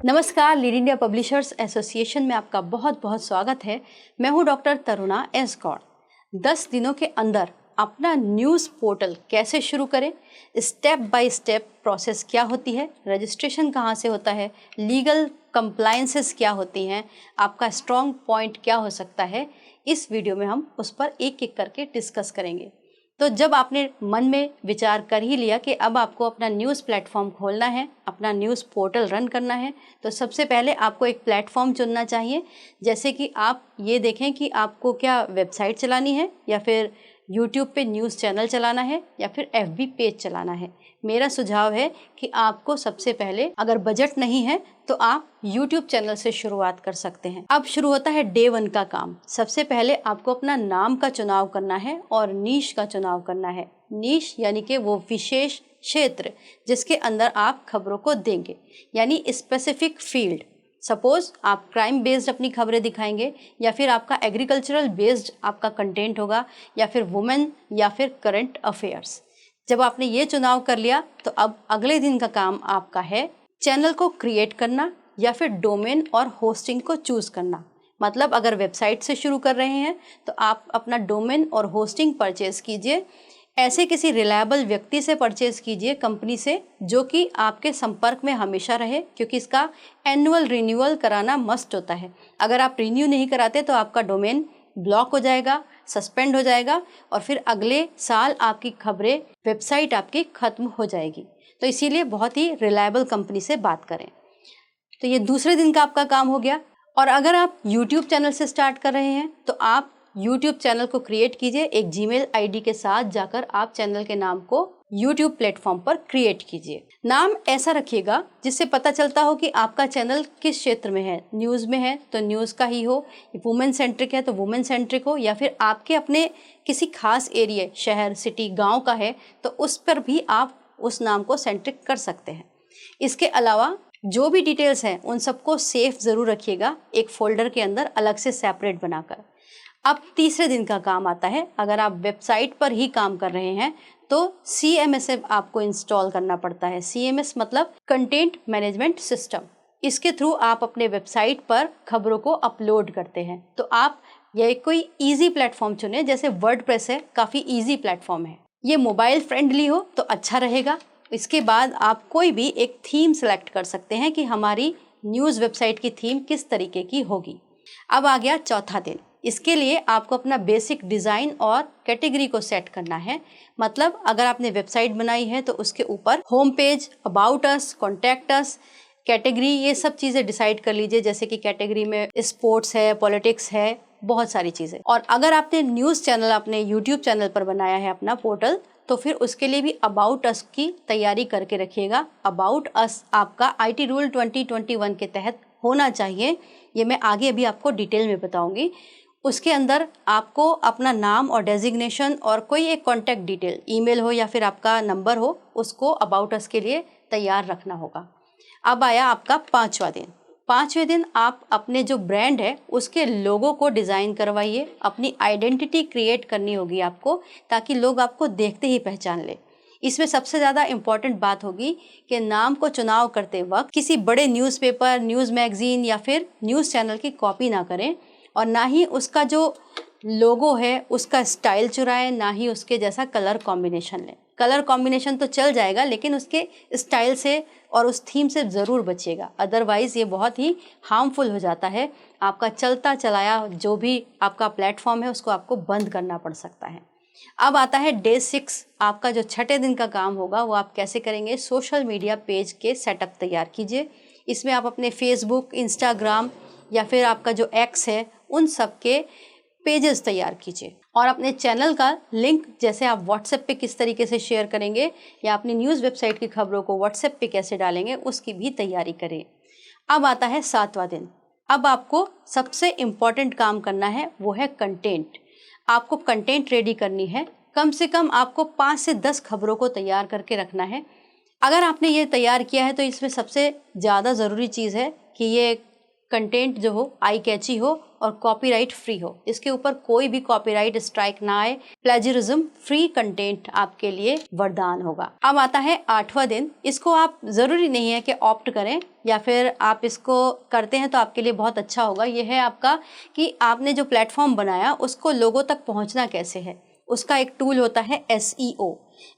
नमस्कार, lead India publishers association में आपका बहुत बहुत स्वागत है। मैं हूं डॉक्टर तरुणा एस गौड़। 10 दिनों के अंदर अपना न्यूज़ पोर्टल कैसे शुरू करें, स्टेप बाय स्टेप प्रोसेस क्या होती है, रजिस्ट्रेशन कहां से होता है, लीगल कंप्लायंसेस क्या होती हैं, आपका स्ट्रॉन्ग पॉइंट क्या हो सकता है, इस वीडियो में हम उस पर एक एक करके डिस्कस करेंगे। तो जब आपने मन में विचार कर ही लिया कि अब आपको अपना न्यूज़ प्लेटफॉर्म खोलना है, अपना न्यूज़ पोर्टल रन करना है, तो सबसे पहले आपको एक प्लेटफॉर्म चुनना चाहिए। जैसे कि आप ये देखें कि आपको क्या वेबसाइट चलानी है, या फिर यूट्यूब पे न्यूज़ चैनल चलाना है, या फिर एफबी पेज चलाना है। मेरा सुझाव है कि आपको सबसे पहले, अगर बजट नहीं है तो आप यूट्यूब चैनल से शुरुआत कर सकते हैं। अब शुरू होता है डे 1 का काम। सबसे पहले आपको अपना नाम का चुनाव करना है और नीश का चुनाव करना है। नीश यानी कि वो विशेष क्षेत्र जिसके अंदर आप खबरों को देंगे, यानी स्पेसिफिक फील्ड। सपोज आप क्राइम बेस्ड अपनी खबरें दिखाएंगे, या फिर आपका एग्रीकल्चरल बेस्ड आपका कंटेंट होगा, या फिर वुमेन, या फिर करंट अफेयर्स। जब आपने ये चुनाव कर लिया तो अब अगले दिन का काम आपका है चैनल को क्रिएट करना, या फिर डोमेन और होस्टिंग को चूज़ करना। मतलब अगर वेबसाइट से शुरू कर रहे हैं तो आप अपना डोमेन और होस्टिंग परचेज़ कीजिए। ऐसे किसी रिलायबल व्यक्ति से परचेज़ कीजिए, कंपनी से, जो कि आपके संपर्क में हमेशा रहे, क्योंकि इसका एनुअल रिन्यूअल कराना मस्ट होता है। अगर आप रिन्यू नहीं कराते तो आपका डोमेन ब्लॉक हो जाएगा, सस्पेंड हो जाएगा, और फिर अगले साल आपकी खबरें, वेबसाइट आपकी ख़त्म हो जाएगी। तो इसीलिए बहुत ही रिलायबल कंपनी से बात करें। तो ये दूसरे दिन का आपका काम हो गया। और अगर आप यूट्यूब चैनल से स्टार्ट कर रहे हैं तो आप यूट्यूब चैनल को क्रिएट कीजिए। एक जीमेल आईडी के साथ जाकर आप चैनल के नाम को यूट्यूब प्लेटफॉर्म पर क्रिएट कीजिए। नाम ऐसा रखिएगा जिससे पता चलता हो कि आपका चैनल किस क्षेत्र में है। न्यूज़ में है तो न्यूज़ का ही हो, वुमेन सेंट्रिक है तो वुमेन सेंट्रिक हो, या फिर आपके अपने किसी खास एरिया, शहर, सिटी, गाँव का है तो उस पर भी आप उस नाम को सेंट्रिक कर सकते हैं। इसके अलावा जो भी डिटेल्स हैं उन सबको सेफ ज़रूर रखिएगा, एक फोल्डर के अंदर अलग से सेपरेट बनाकर। अब तीसरे दिन का काम आता है। अगर आप वेबसाइट पर ही काम कर रहे हैं तो CMS आपको इंस्टॉल करना पड़ता है। CMS मतलब कंटेंट मैनेजमेंट सिस्टम। इसके थ्रू आप अपने वेबसाइट पर खबरों को अपलोड करते हैं। तो आप ये कोई ईजी प्लेटफॉर्म चुने, जैसे वर्डप्रेस है, काफ़ी ईजी प्लेटफॉर्म है। ये मोबाइल फ्रेंडली हो तो अच्छा रहेगा। इसके बाद आप कोई भी एक थीम सेलेक्ट कर सकते हैं कि हमारी न्यूज़ वेबसाइट की थीम किस तरीके की होगी। अब आ गया चौथा दिन। इसके लिए आपको अपना बेसिक डिज़ाइन और कैटेगरी को सेट करना है। मतलब अगर आपने वेबसाइट बनाई है तो उसके ऊपर home page, about us, contact us, category, ये सब चीज़ें डिसाइड कर लीजिए। जैसे कि कैटेगरी में स्पोर्ट्स है, पॉलिटिक्स है, बहुत सारी चीज़ें। और अगर आपने न्यूज़ चैनल अपने यूट्यूब चैनल पर बनाया है अपना पोर्टल, तो फिर उसके लिए भी अबाउट अस की तैयारी करके रखिएगा। अबाउट अस आपका IT रूल 2021 के तहत होना चाहिए। ये मैं आगे अभी आपको डिटेल में बताऊंगी। उसके अंदर आपको अपना नाम और डेजिग्नेशन और कोई एक कॉन्टैक्ट डिटेल, ईमेल हो या फिर आपका नंबर हो, उसको अबाउट अस के लिए तैयार रखना होगा। अब आया आपका पाँचवा दिन। पाँचवें दिन आप अपने जो ब्रांड है उसके लोगो को डिज़ाइन करवाइए। अपनी आइडेंटिटी क्रिएट करनी होगी आपको, ताकि लोग आपको देखते ही पहचान ले। इसमें सबसे ज़्यादा इम्पॉर्टेंट बात होगी कि नाम को चुनाव करते वक्त किसी बड़े न्यूज़पेपर, न्यूज़ मैगज़ीन या फिर न्यूज़ चैनल की कॉपी ना करें, और ना ही उसका जो लोगो है उसका स्टाइल चुराएं, ना ही उसके जैसा कलर कॉम्बिनेशन लें। कलर कॉम्बिनेशन तो चल जाएगा, लेकिन उसके स्टाइल से और उस थीम से ज़रूर बचिएगा, अदरवाइज़ ये बहुत ही हार्मफुल हो जाता है। आपका चलता चलाया जो भी आपका प्लेटफॉर्म है उसको आपको बंद करना पड़ सकता है। अब आता है डे 6। आपका जो छठे दिन का काम होगा वो आप कैसे करेंगे। सोशल मीडिया पेज के सेटअप तैयार कीजिए। इसमें आप अपने फेसबुक, इंस्टाग्राम या फिर आपका जो एक्स है, उन सब के पेजेस तैयार कीजिए। और अपने चैनल का लिंक, जैसे आप व्हाट्सएप पे किस तरीके से शेयर करेंगे या अपनी न्यूज़ वेबसाइट की खबरों को व्हाट्सएप पे कैसे डालेंगे, उसकी भी तैयारी करें। अब आता है 7वां दिन। अब आपको सबसे इम्पॉर्टेंट काम करना है, वो है कंटेंट। आपको कंटेंट रेडी करनी है। कम से कम आपको 5 से 10 खबरों को तैयार करके रखना है। अगर आपने ये तैयार किया है तो इसमें सबसे ज़्यादा ज़रूरी चीज़ है कि ये कंटेंट जो हो आई कैची हो और कॉपीराइट फ्री हो, इसके ऊपर कोई भी कॉपीराइट स्ट्राइक ना आए, प्लेजरिज्म फ्री कंटेंट आपके लिए वरदान होगा। अब आता है 8वां दिन। इसको आप ज़रूरी नहीं है कि ऑप्ट करें या फिर आप इसको करते हैं तो आपके लिए बहुत अच्छा होगा। ये है आपका कि आपने जो प्लेटफॉर्म बनाया उसको लोगों तक पहुंचना कैसे है। उसका एक टूल होता है SEO।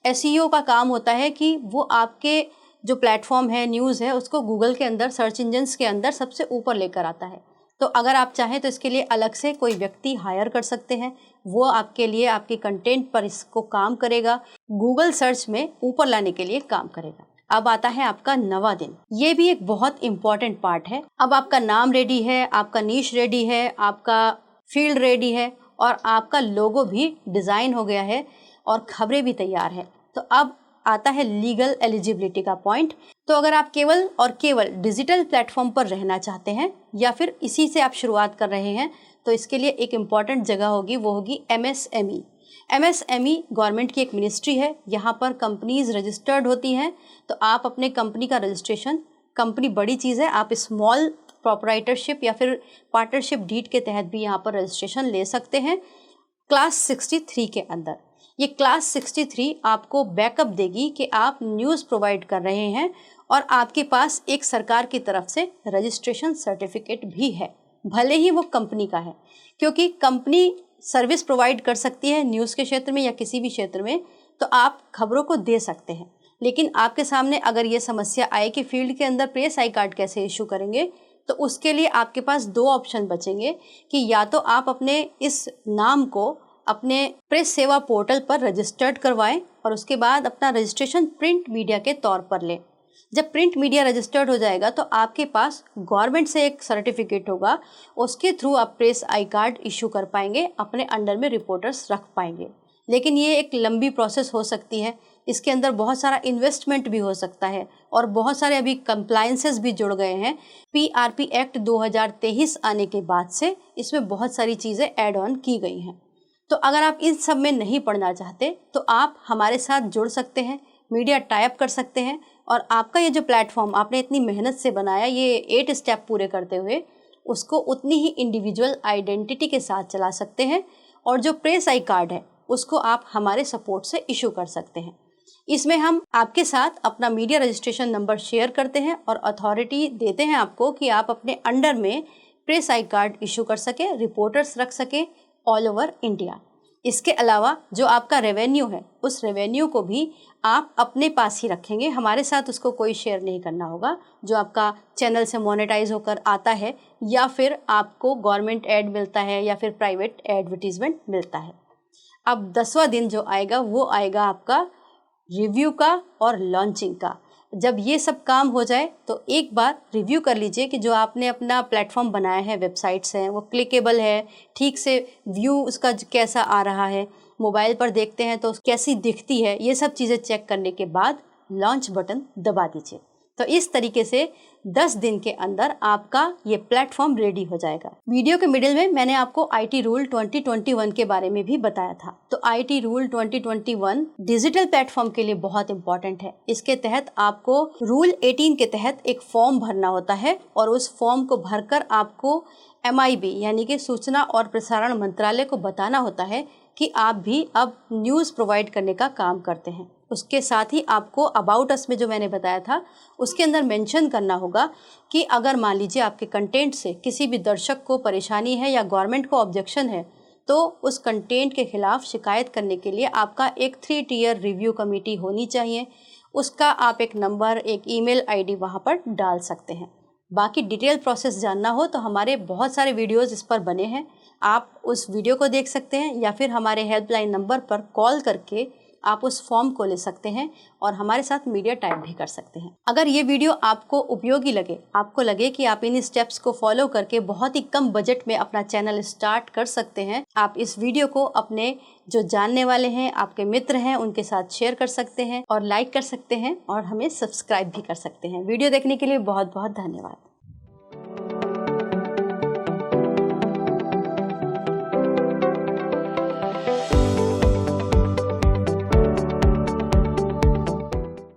SEO का काम होता है कि वो आपके जो प्लेटफॉर्म है, न्यूज़ है, उसको गूगल के अंदर, सर्च इंजन्स के अंदर सबसे ऊपर लेकर आता है। तो अगर आप चाहें तो इसके लिए अलग से कोई व्यक्ति हायर कर सकते हैं, वो आपके लिए आपके कंटेंट पर इसको काम करेगा, गूगल सर्च में ऊपर लाने के लिए काम करेगा। अब आता है आपका 9वां दिन। ये भी एक बहुत इंपॉर्टेंट पार्ट है। अब आपका नाम रेडी है, आपका नीश रेडी है, आपका फील्ड रेडी है और आपका लोगो भी डिज़ाइन हो गया है और खबरें भी तैयार है। तो अब आता है लीगल एलिजिबिलिटी का पॉइंट। तो अगर आप केवल और केवल डिजिटल प्लेटफॉर्म पर रहना चाहते हैं या फिर इसी से आप शुरुआत कर रहे हैं तो इसके लिए एक इम्पॉर्टेंट जगह होगी, वो होगी MSME। MSME गवर्नमेंट की एक मिनिस्ट्री है। यहाँ पर कंपनीज रजिस्टर्ड होती हैं। तो आप अपने कंपनी का रजिस्ट्रेशन, कंपनी बड़ी चीज़ है, आप स्मॉल प्रोप्राइटरशिप या फिर पार्टनरशिप डीड के तहत भी यहाँ पर रजिस्ट्रेशन ले सकते हैं क्लास 63 के अंदर। ये क्लास 63 आपको बैकअप देगी कि आप न्यूज़ प्रोवाइड कर रहे हैं और आपके पास एक सरकार की तरफ से रजिस्ट्रेशन सर्टिफिकेट भी है, भले ही वो कंपनी का है, क्योंकि कंपनी सर्विस प्रोवाइड कर सकती है न्यूज़ के क्षेत्र में या किसी भी क्षेत्र में, तो आप खबरों को दे सकते हैं। लेकिन आपके सामने अगर ये समस्या आए कि फील्ड के अंदर प्रेस आई कार्ड कैसे इशू करेंगे, तो उसके लिए आपके पास 2 ऑप्शन बचेंगे कि या तो आप अपने इस नाम को अपने प्रेस सेवा पोर्टल पर रजिस्टर्ड करवाएं और उसके बाद अपना रजिस्ट्रेशन प्रिंट मीडिया के तौर पर लें। जब प्रिंट मीडिया रजिस्टर्ड हो जाएगा तो आपके पास गवर्नमेंट से एक सर्टिफिकेट होगा, उसके थ्रू आप प्रेस आई कार्ड इशू कर पाएंगे, अपने अंडर में रिपोर्टर्स रख पाएंगे। लेकिन ये एक लंबी प्रोसेस हो सकती है, इसके अंदर बहुत सारा इन्वेस्टमेंट भी हो सकता है और बहुत सारे अभी कंप्लायंसेस भी जुड़ गए हैं। PRP एक्ट 2023 आने के बाद से इसमें बहुत सारी चीज़ें ऐड ऑन की गई हैं। तो अगर आप इन सब में नहीं पढ़ना चाहते तो आप हमारे साथ जुड़ सकते हैं, मीडिया टाइप कर सकते हैं और आपका ये जो प्लेटफॉर्म आपने इतनी मेहनत से बनाया, ये 8 स्टेप पूरे करते हुए उसको उतनी ही इंडिविजुअल आइडेंटिटी के साथ चला सकते हैं और जो प्रेस आई कार्ड है उसको आप हमारे सपोर्ट से इशू कर सकते हैं। इसमें हम आपके साथ अपना मीडिया रजिस्ट्रेशन नंबर शेयर करते हैं और अथॉरिटी देते हैं आपको कि आप अपने अंडर में प्रेस आई कार्ड इशू कर सकें, रिपोर्टर्स रख सकें ऑल ओवर इंडिया। इसके अलावा जो आपका रेवेन्यू है, उस रेवेन्यू को भी आप अपने पास ही रखेंगे, हमारे साथ उसको कोई शेयर नहीं करना होगा। जो आपका चैनल से मोनेटाइज होकर आता है या फिर आपको गवर्नमेंट ऐड मिलता है या फिर प्राइवेट एडवर्टीजमेंट मिलता है। अब 10वां दिन जो आएगा वो आएगा आपका रिव्यू का और लॉन्चिंग का। जब ये सब काम हो जाए तो एक बार रिव्यू कर लीजिए कि जो आपने अपना प्लेटफॉर्म बनाया है, वेबसाइट्स हैं, वो क्लिकेबल है, ठीक से व्यू उसका कैसा आ रहा है, मोबाइल पर देखते हैं तो कैसी दिखती है, ये सब चीज़ें चेक करने के बाद लॉन्च बटन दबा दीजिए। तो इस तरीके से 10 दिन के अंदर आपका ये प्लेटफॉर्म रेडी हो जाएगा। वीडियो के मिडिल में मैंने आपको IT रूल 2021 के बारे में भी बताया था। तो IT रूल 2021 डिजिटल प्लेटफॉर्म के लिए बहुत इंपॉर्टेंट है। इसके तहत आपको रूल 18 के तहत एक फॉर्म भरना होता है और उस फॉर्म को भरकर आपको MIB यानी कि सूचना और प्रसारण मंत्रालय को बताना होता है कि आप भी अब न्यूज़ प्रोवाइड करने का काम करते हैं। उसके साथ ही आपको अबाउट अस में जो मैंने बताया था उसके अंदर मेंशन करना होगा कि अगर मान लीजिए आपके कंटेंट से किसी भी दर्शक को परेशानी है या गवर्नमेंट को ऑब्जेक्शन है तो उस कंटेंट के खिलाफ शिकायत करने के लिए आपका एक 3 टियर रिव्यू कमेटी होनी चाहिए। उसका आप एक नंबर, एक ईमेल ID वहाँ पर डाल सकते हैं। बाकी डिटेल प्रोसेस जानना हो तो हमारे बहुत सारे वीडियोज़ इस पर बने हैं, आप उस वीडियो को देख सकते हैं या फिर हमारे हेल्पलाइन नंबर पर कॉल करके आप उस फॉर्म को ले सकते हैं और हमारे साथ मीडिया टाइप भी कर सकते हैं। अगर ये वीडियो आपको उपयोगी लगे, आपको लगे कि आप इन स्टेप्स को फॉलो करके बहुत ही कम बजट में अपना चैनल स्टार्ट कर सकते हैं, आप इस वीडियो को अपने जो जानने वाले हैं, आपके मित्र हैं, उनके साथ शेयर कर सकते हैं और लाइक कर सकते हैं और हमें सब्सक्राइब भी कर सकते हैं। वीडियो देखने के लिए बहुत बहुत धन्यवाद।